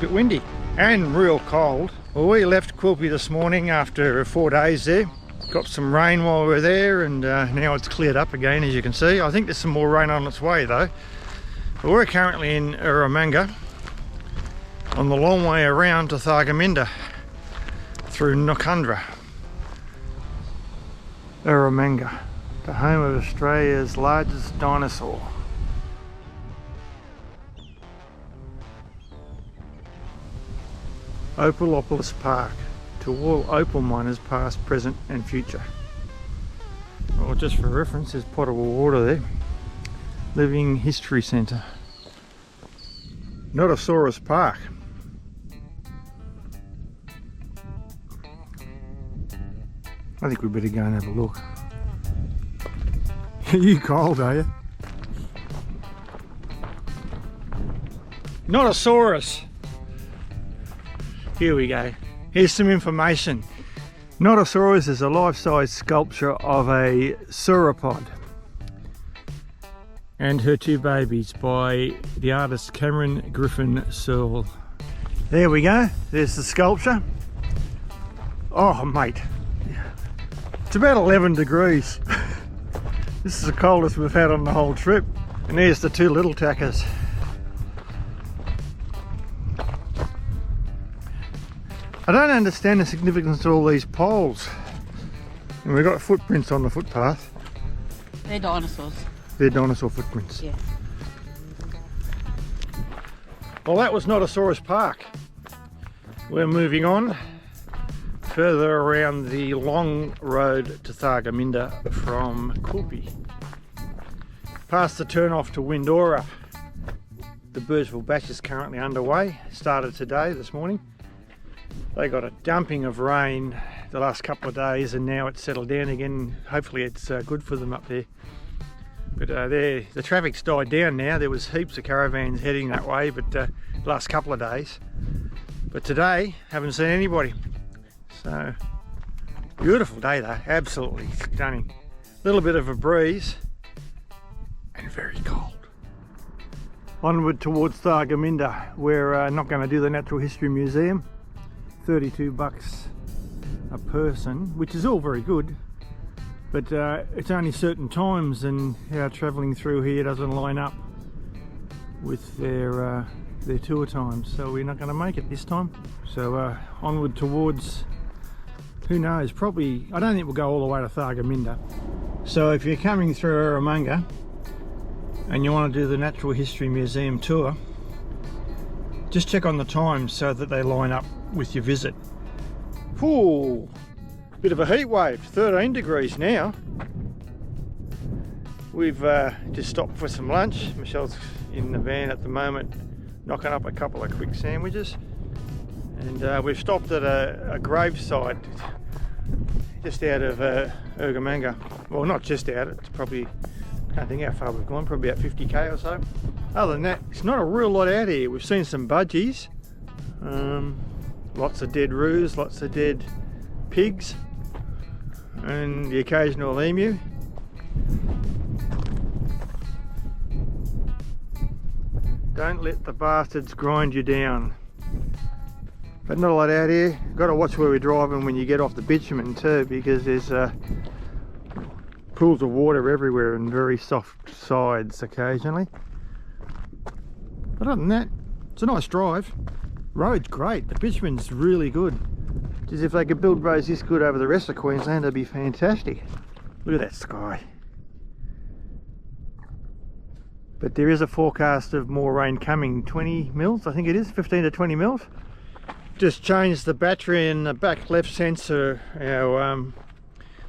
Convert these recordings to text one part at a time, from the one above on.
bit windy and real cold. Well, we left Quilpie this morning after 4 days there. Got some rain while we were there, and now it's cleared up again, as you can see. I think there's some more rain on its way though. But we're currently in Eromanga on the long way around to Thargomindah through Noccundra. Eromanga, the home of Australia's largest dinosaur. Opalopolis Park, to all opal miners past, present and future. Well, just for reference, there's potable water there. Living History Centre. Noccundra Park. I think we better go and have a look. You cold, are you? Noctosaurus. Here we go. Here's some information. Noctosaurus is a life-size sculpture of a sauropod and her two babies by the artist Cameron Griffin Searle. There we go. There's the sculpture. Oh, mate. It's about 11 degrees. This is the coldest we've had on the whole trip. And there's the two little tackers. I don't understand the significance of all these poles. And we've got footprints on the footpath. They're dinosaurs. They're dinosaur footprints. Yeah. Well, that was Noccundra Park. We're moving on further around the long road to Thargomindah from Quilpie. Past the turn off to Windora. The Birdsville Bash is currently underway. Started today, this morning. They got a dumping of rain the last couple of days, and now it's settled down again. Hopefully it's good for them up there. But the traffic's died down now. There was heaps of caravans heading that way, but the last couple of days. But today, haven't seen anybody. So, beautiful day though, absolutely stunning. Little bit of a breeze, and very cold. Onward towards Thargomindah. We're not going to do the Natural History Museum. 32 bucks a person, which is all very good, but it's only certain times, and our travelling through here doesn't line up with their tour times, so we're not going to make it this time. So onward towards, who knows, probably, I don't think we'll go all the way to Thargomindah. So if you're coming through Eromanga and you want to do the Natural History Museum tour, just check on the times so that they line up with your visit. Ooh, bit of a heat wave, 13 degrees now. We've just stopped for some lunch. Michelle's in the van at the moment, knocking up a couple of quick sandwiches. And we've stopped at a gravesite just out of Eromanga. Well, not just out, it's probably, I can't think how far we've gone, probably about 50k or so. Other than that, it's not a real lot out here. We've seen some budgies, lots of dead roos, lots of dead pigs, and the occasional emu. Don't let the bastards grind you down. But not a lot out here. Got to watch where we're driving when you get off the bitumen too, because there's pools of water everywhere and very soft sides occasionally. But other than that, it's a nice drive. Road's great, the bitumen's really good. Just if they could build roads this good over the rest of Queensland, that'd be fantastic. Look at that sky. But there is a forecast of more rain coming, 20 mils, I think it is, 15 to 20 mils. Just changed the battery in the back left sensor, our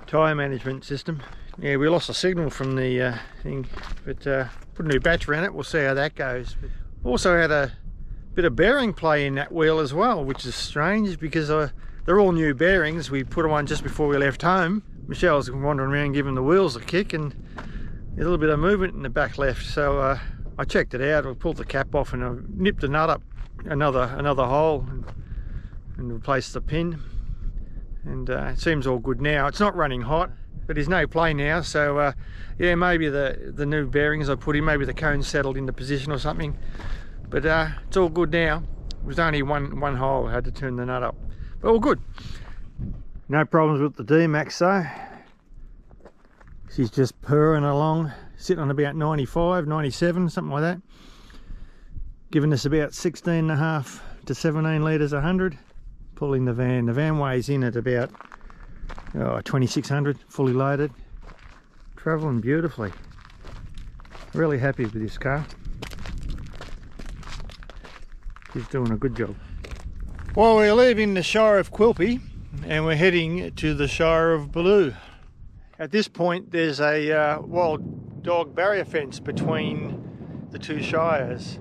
tyre management system. Yeah, we lost a signal from the thing, but put a new battery in it, we'll see how that goes. Also had a bit of bearing play in that wheel as well, which is strange because they're all new bearings. We put them on just before we left home. Michelle's wandering around giving the wheels a kick, and there's a little bit of movement in the back left. So I checked it out, I pulled the cap off and I nipped the nut up another hole and replaced the pin. And it seems all good now. It's not running hot, but there's no play now, so yeah, maybe the new bearings I put in, maybe the cone settled into position or something, but it's all good now. It was only one hole. I had to turn the nut up, but all good. No problems with the D-Max though. She's just purring along, sitting on about 95, 97, something like that. Giving us about 16.5 to 17 litres a 100. Pulling the van. The van weighs in at about 2600, fully loaded. Travelling beautifully. Really happy with this car. She's doing a good job. Well, we're leaving the Shire of Quilpie and we're heading to the Shire of Baloo. At this point there's a wild dog barrier fence between the two shires.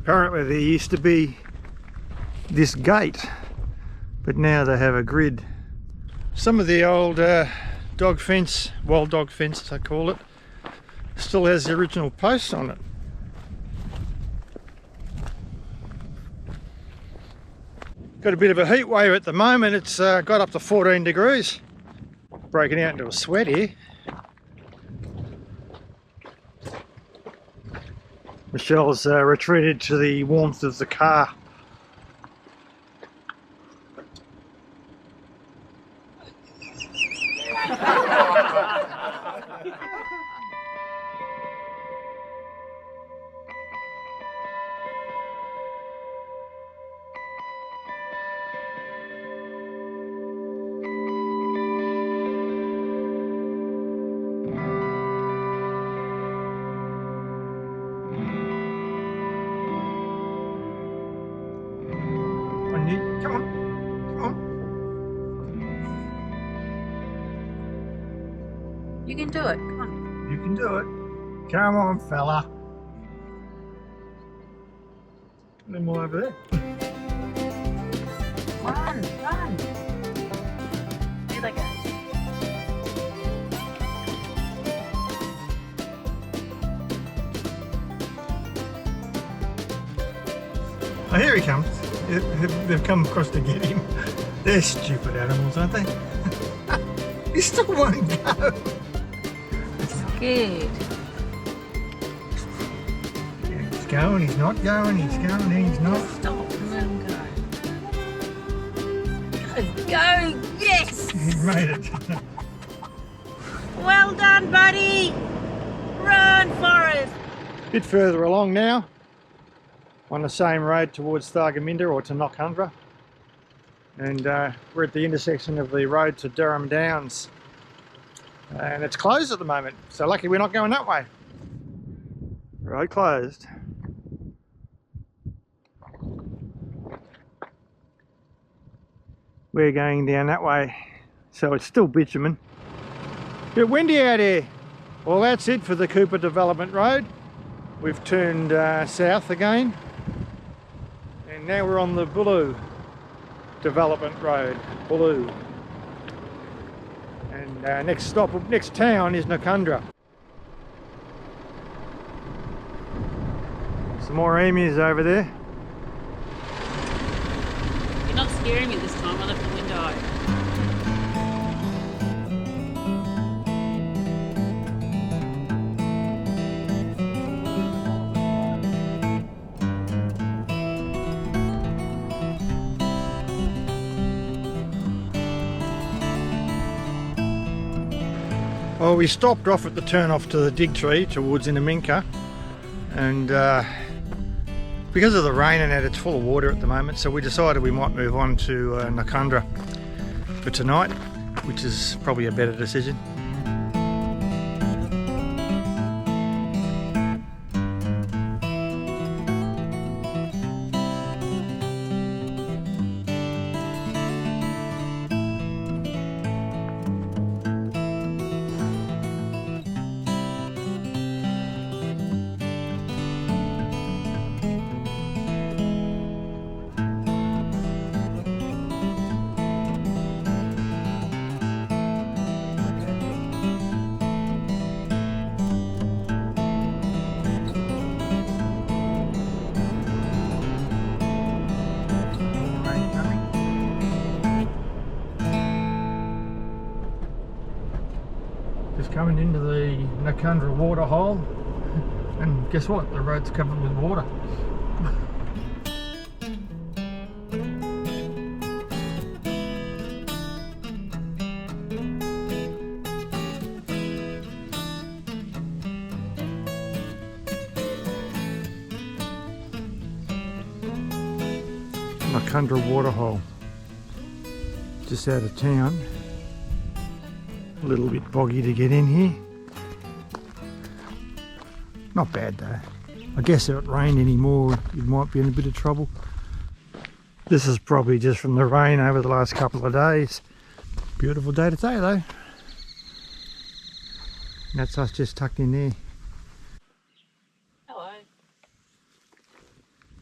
Apparently there used to be this gate, but now they have a grid. Some of the old dog fence, wild dog fence I call it, still has the original posts on it. Got a bit of a heat wave at the moment. It's got up to 14 degrees. Breaking out into a sweat here. Michelle's retreated to the warmth of the car. Come on, come on. You can do it. Come on. You can do it. Come on, fella. A little more over there. Run, run. There they go. Oh, here he comes. They've come across to get him. They're stupid animals, aren't they? He still won't go. Good. He's going, he's not going, he's going, he's not. Stop and let him go. Go, go, yes! He made it. Well done, buddy! Run, Forrest! A bit further along now, on the same road towards Thargomindah or to Noccundra. And we're at the intersection of the road to Durham Downs. And it's closed at the moment, so lucky we're not going that way. Road closed. We're going down that way, so it's still bitumen. Bit windy out here. Well, that's it for the Cooper Development Road. We've turned south again, and now we're on the Baloo Development Road. Baloo. And next town is Noccundra. Some more emus over there. You're not scaring me this time. I left the window open. Well, we stopped off at the turn off to the dig tree towards Eromanga, and because of the rain and that, it's full of water at the moment, so we decided we might move on to Noccundra for tonight, which is probably a better decision. Just coming into the Noccundra Waterhole. And guess what? The road's covered with water. Noccundra Waterhole, just out of town. A little bit boggy to get in here. Not bad though. I guess if it rained anymore, you might be in a bit of trouble. This is probably just from the rain over the last couple of days. Beautiful day today though. And that's us just tucked in there. Hello.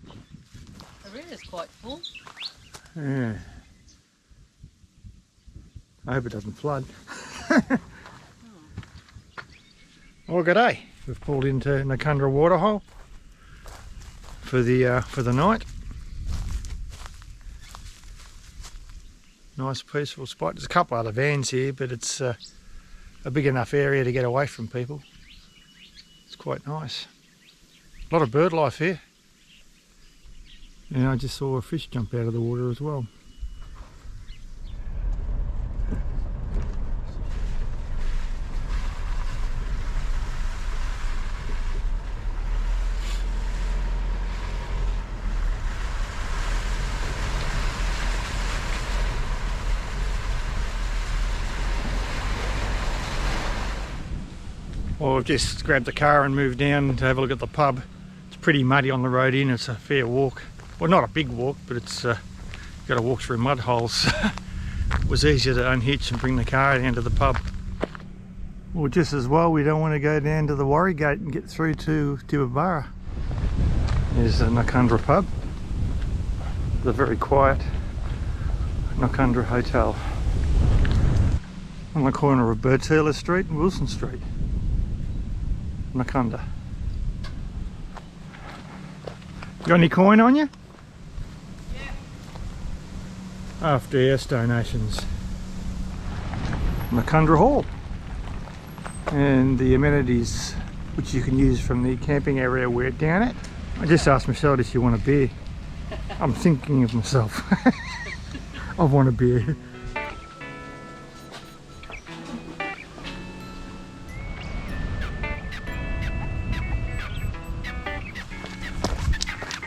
The river's quite full. Yeah. I hope it doesn't flood. Well, g'day. We've pulled into Noccundra Waterhole for the night. Nice peaceful spot. There's a couple other vans here, but it's a big enough area to get away from people. It's quite nice. A lot of bird life here. And I just saw a fish jump out of the water as well. Well, we've just grabbed the car and moved down to have a look at the pub. It's pretty muddy on the road in. It's a fair walk. Well, not a big walk, but it's got to walk through mud holes. It was easier to unhitch and bring the car down to the pub. Well, just as well, we don't want to go down to the Warry Gate and get through to Tibooburra. There's the Noccundra pub. The very quiet Noccundra Hotel on the corner of Burtila Street and Wilson Street. Noccundra. Got any coin on you? Yeah. After house donations. Noccundra Hall. And the amenities which you can use from the camping area we're down at. I just asked Michelle, does she want a beer? I'm thinking of myself. I want a beer.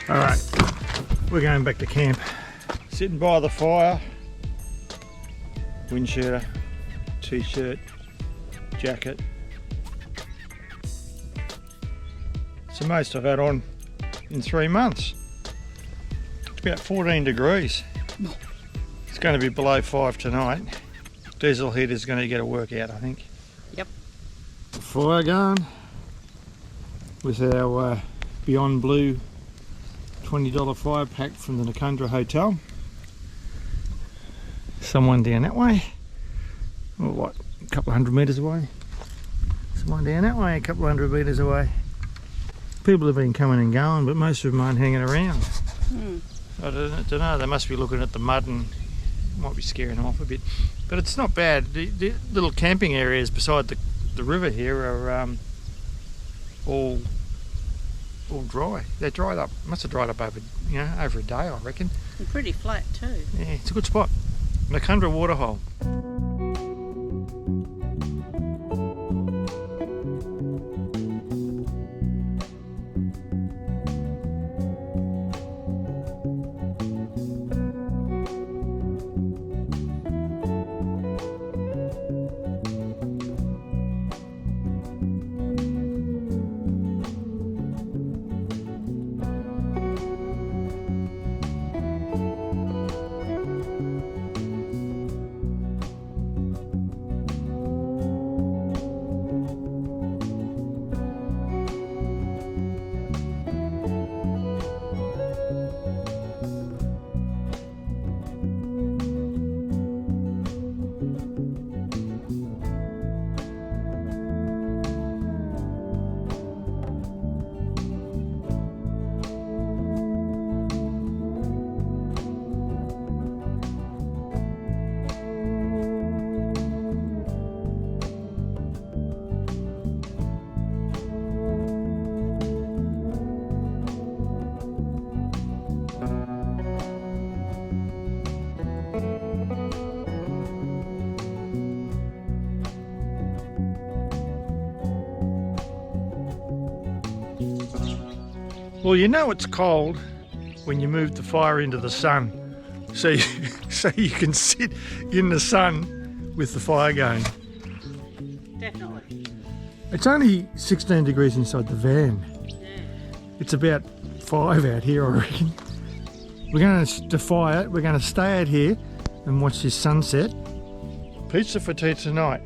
Alright, we're going back to camp. Sitting by the fire, wind sheeter, t-shirt, jacket. It's the most I've had on in 3 months. It's about 14 degrees. It's going to be below 5 tonight. Diesel heater's going to get a workout, I think. Yep. Fire going with our Beyond Blue $20 fire pack from the Noccundra Hotel. Someone down that way. Oh, what, a couple of 100 metres away. Someone down that way, a couple of 100 metres away. People have been coming and going, but most of them aren't hanging around. I don't know, they must be looking at the mud and might be scaring them off a bit. But it's not bad. The little camping areas beside the river here are all dry. They're dried up. Must have dried up over a day, I reckon. And pretty flat too. Yeah, it's a good spot. Noccundra Waterhole. Well, you know it's cold when you move the fire into the sun, so you can sit in the sun with the fire going. Definitely. It's only 16 degrees inside the van. Yeah. It's about 5 out here, I reckon. We're going to defy it. We're going to stay out here and watch this sunset. Pizza for tea tonight.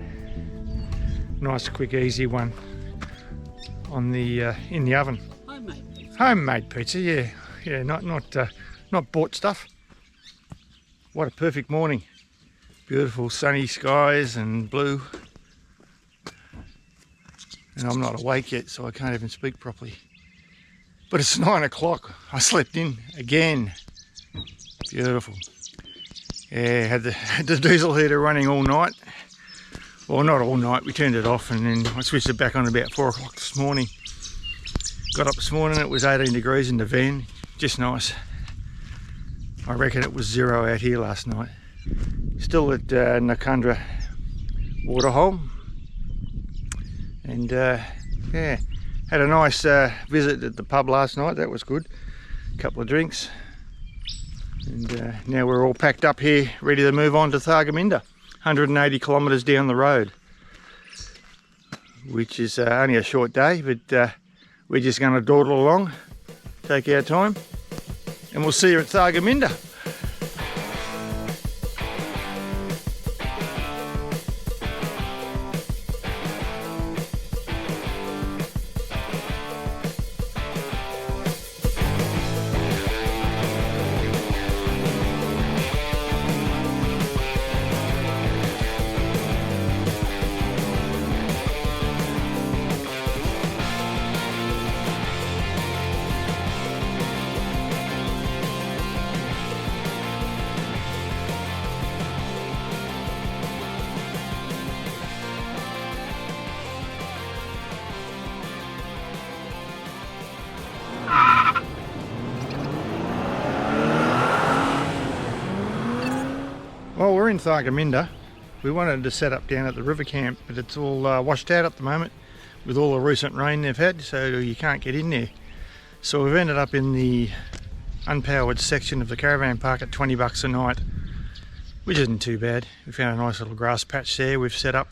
Nice, quick, easy one on the in the oven. Homemade pizza. Homemade pizza, yeah, yeah, not bought stuff. What a perfect morning. Beautiful sunny skies and blue. And I'm not awake yet, so I can't even speak properly. But it's 9 o'clock. I slept in again. Beautiful. Yeah, had the diesel heater running all night. Well, not all night. We turned it off and then I switched it back on about 4 o'clock this morning. Got up this morning, it was 18 degrees in the van. Just nice. I reckon it was 0 out here last night. Still at Noccundra Waterhole. And yeah, had a nice visit at the pub last night. That was good. A couple of drinks. And now we're all packed up here, ready to move on to Thargomindah. 180 kilometres down the road, which is only a short day, but we're just going to dawdle along, take our time, and we'll see you at Thargomindah. Well, we're in Thargomindah. We wanted to set up down at the river camp, but it's all washed out at the moment with all the recent rain they've had, so you can't get in there. So we've ended up in the unpowered section of the caravan park at $20 a night, which isn't too bad. We found a nice little grass patch there we've set up.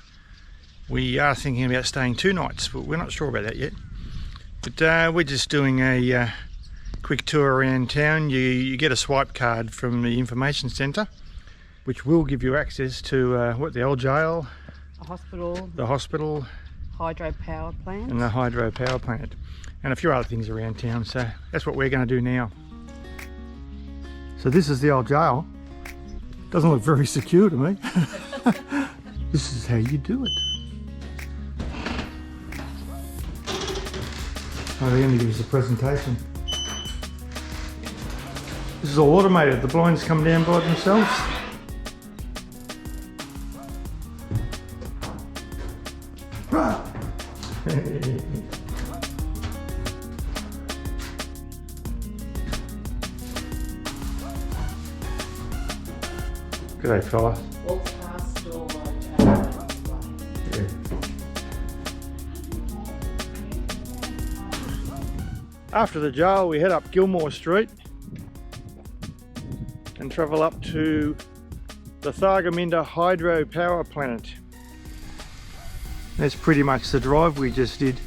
We are thinking about staying 2 nights, but we're not sure about that yet. But we're just doing a quick tour around town. You get a swipe card from the information centre, which will give you access to what, the old jail, the hospital, Hydro power plant, and the hydro power plant, and a few other things around town. So that's what we're going to do now. So this is the old jail. Doesn't look very secure to me. This is how you do it. Oh, they're going to give us a presentation. This is all automated. The blinds come down by themselves. G'day fella. walk past door Yeah. After the jail we head up Gilmore Street and travel up to the Thargomindah hydro power plant. That's pretty much the drive we just did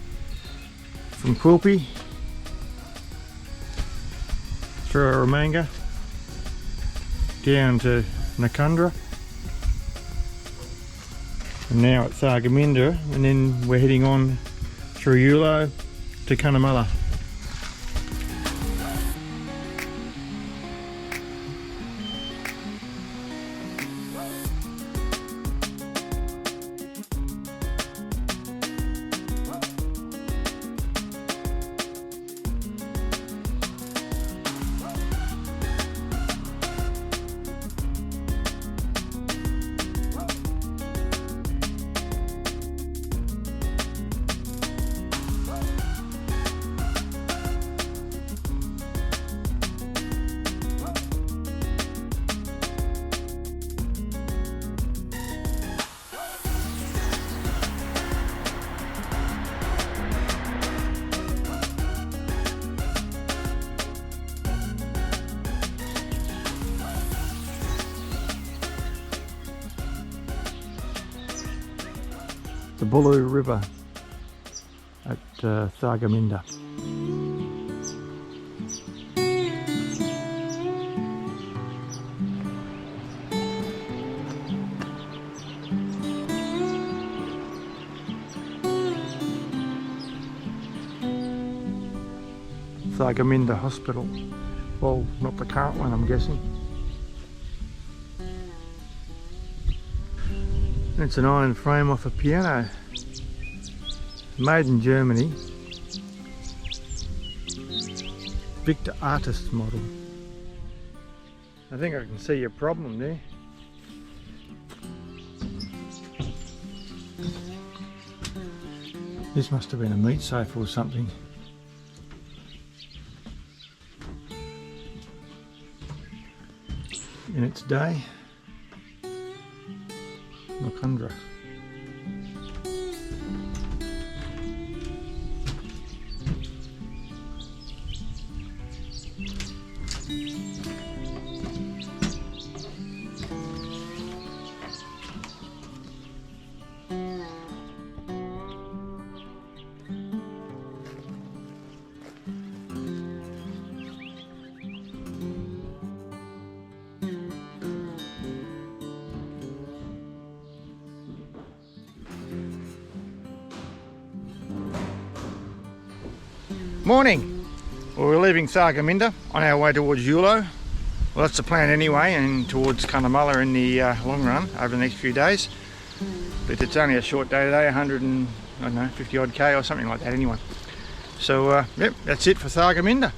from Quilpie through Eromanga down to Noccundra and now at Thargomindah, and then we're heading on through Yulo to Cunnamulla. the Bulu River at Thargomindah. Thargomindah Hospital. Well, not the current one, I'm guessing. It's an iron frame off a piano. Made in Germany. Victor Artist model. I think I can see your problem there. This must have been a meat safe or something. In its day, Noccundra. Morning! Well, we're leaving Thargomindah on our way towards Yulo. Well, that's the plan anyway, and towards Cunnamulla in the long run over the next few days. But it's only a short day today, 100 and, I don't know, 50 odd K or something like that anyway. So, yep, that's it for Thargomindah.